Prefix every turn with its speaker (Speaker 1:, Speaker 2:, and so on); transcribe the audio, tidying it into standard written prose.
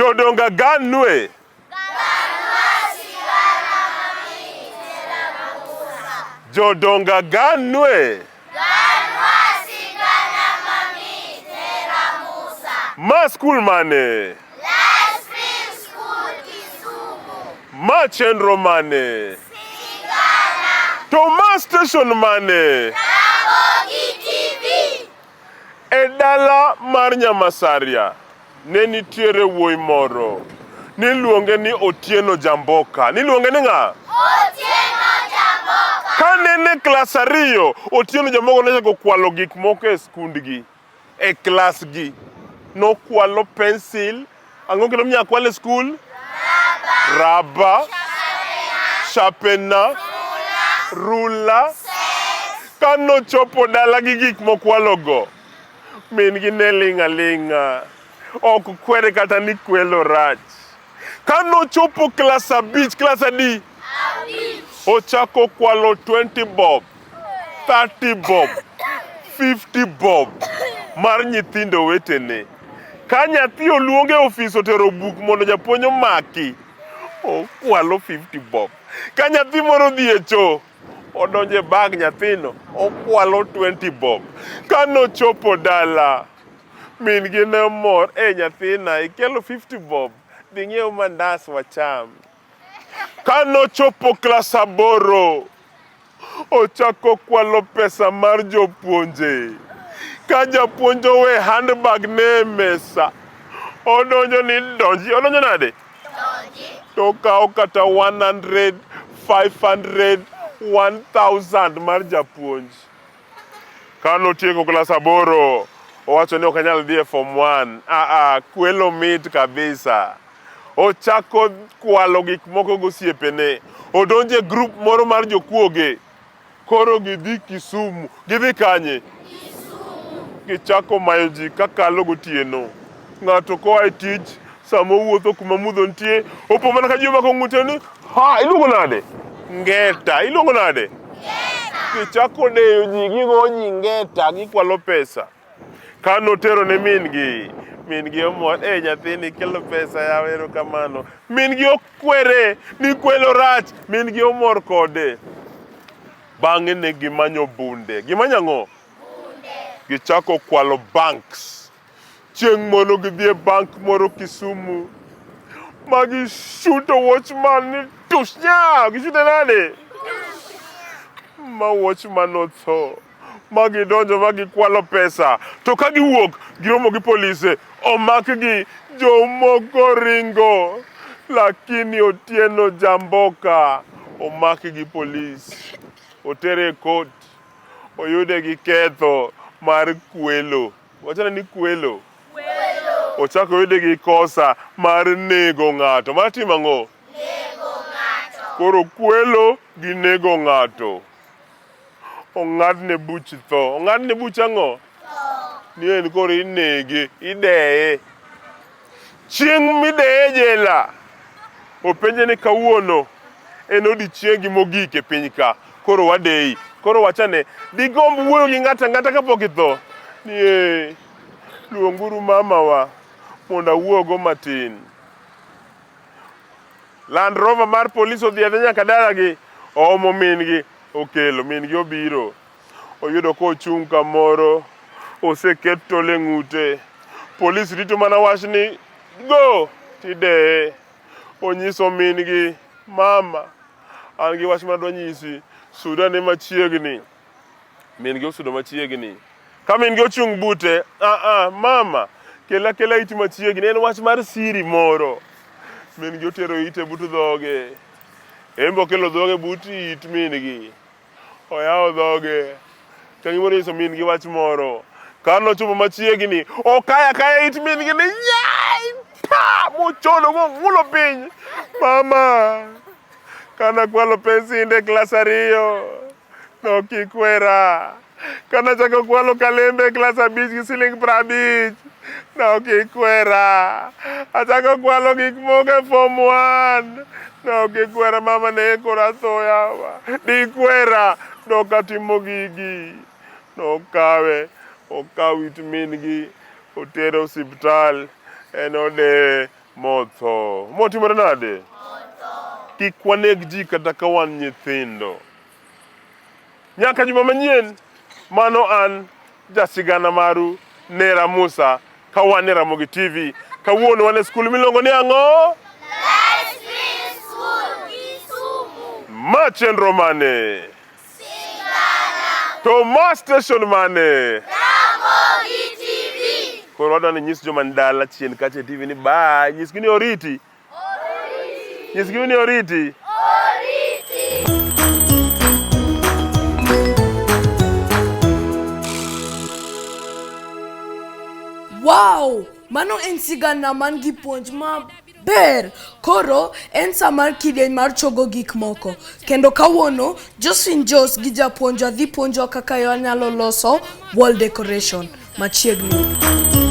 Speaker 1: Jodonga ganwe. Jodonga ganwe. Ma school mane. Ma chenro mane.
Speaker 2: Sigana.
Speaker 1: To ma station mane.
Speaker 2: Ramogi TV.
Speaker 1: E dala mar Nyamasaria ne nitiere wuoyi moro niluonge ni Otieno Jamboka. Niluonge ni ng'a?
Speaker 2: Otieno Jamboka.
Speaker 1: Ka nene klas 2, Otieno Jamboka nochako kwalo gik moko e skundgi. E klas gi nokwalo pencil. Ang'o kendo minya kwalo e skul? Raba. Sharpener. Ruler. Ka nochopo dala gi gik mokwalo go, min gi ne ling'a ling'a. Ok kwere kata ni kwelo rach. Ka nochopo klas 5, klas adi? Ochako kwalo 20 bob, 30 bob, 50 bob mar nyithindo wetene. Ka nyathi oluonge ofis otero buk mondo japuonj omaki, okwalo 50 bob. Ka nyathi moro dhi e cho, odonje bag nyathino, okwalo 20 bob. Ka nochopo dala, min gi ne mor, nyathina ikelo 50 bob, dhi ng'iew mandas wacham. Ka nochopo klas 8, ochako kwalo pesa mar jopuonje. Ka japuonj owe handbag ne e mesa, odonjo ni donji. Odonjo nade?
Speaker 2: Donji.
Speaker 1: To kawo kata 100, 500, 1000 mar japuonj. Ka notieko klas 8, owacho ni ok anyal dhi e form 1. Kwelo mit kabisa. Ochako kwalo gik moko gosiepene. Odonje grup moro mar jokuoge. Koro gidhi Kisumu. Gidhi kanye?
Speaker 2: Kisumu.
Speaker 1: Gichako mayo ji kakalo gotieno. Ng'ato koa e tich, sama owuotho kuma mudho nitie, opo mana ka ji omako ng'ute ni, iluongo nade? Ngeta. Iluongo nade?
Speaker 2: Ngeta.
Speaker 1: Gichako deyo ji, gigo ji ngeta, gikwalo pesa. Ka notero ne min gi omor, nyathini kelo pesa, yawa erokamano. Min gi okwere ni kwelo rach, min gi omor kode. Bang'e ne gimanyo bunde. Gimanyo ang'o?
Speaker 2: Bunde.
Speaker 1: Gichako kwalo banks. Chieng' moro gidhi e bank moro Kisumu, ma gishuto watchman ni tush nya. Gishute nade? Ma watchman otho. Ma gidonjo ma gikwalo pesa. To ka giwuok, giromo gi polise, omakgi, jomoko ringo. Lakini Otieno Jamboka omaki gi polis. Otere e court. Oyude gi ketho mar kwelo. Wachana ni kwelo. Ochako oyude gi kosa mar nego ng'ato. Mar timo ang'o?
Speaker 2: Nego ng'ato.
Speaker 1: Koro kwelo gi nego ng'ato. Ong'adne buch tho. Ong'adne buch ang'o? Ni en koro inege, ideye. Chieng' mideye jela, openje ni kawuono en odiochiengi mogik e piny ka. Koro wadeyi. Koro wachane, digomb wuoyo gi ng'ata ng'ata kapok itho. Ni luonguru mamawa mondo awuogo matin. Land Rover mar polis odhi adhi nyaka dalagi, oomo min gi, okelo. Min gi obiro, oyudo kochung' kamoro, oseket tol e ng'ute. Polis rito mana wach ni go, tideye. Onyiso min gi, mama, an gi wach madwa nyisi, sudane machiegni. Min gi osudo machiegni. Ka min gi ochung' bute, mama, kela iti machiegni, en wach mar siri moro. Min gi otero ite but dhoge. Embo kelo dhoge but it min gi. Oyawo dhoge. Ka gimoro nyiso min gi wach moro. Ka nochopo machiegni, okaya it min gi ni yai! Pa! Mochodo ng'ulo piny. Mama, kana kwalo pensinde klas 2, nokikwera. Kana chako kwalo kalembe klas 5 gi siling 50, nokikwera. Achako kwalo gik moko e form 1, nokikwera. Mama ne kora tho yawa. Dikwera, nokatimo gigi. Okaw it min gi, otero osiptal, en ode Motho. Motimore nade? Kik waneg ji kata ka wan nyithindo. Nyaka juma manyien, mano an jasigana maru Nera Musa, ka wan e Ramogi TV. Kawuono wan e skul miluongo ni ang'o? Ma chenro mane? Sigana. To ma station mane?
Speaker 2: Ramogi TV.
Speaker 1: Koro wadwani nyis joma ndala chien kacha TV ni bye. Nyisgi ni oriti. Nyisgi ni oriti.
Speaker 3: Wow! Mano en sigana man gi puonj maber. Koro en samar kidieny mar chogo gik moko. Kendo kawuono Josephine Jos gi japuonjwa dhi puonjwa kaka wanyalo loso wall decoration machiegni.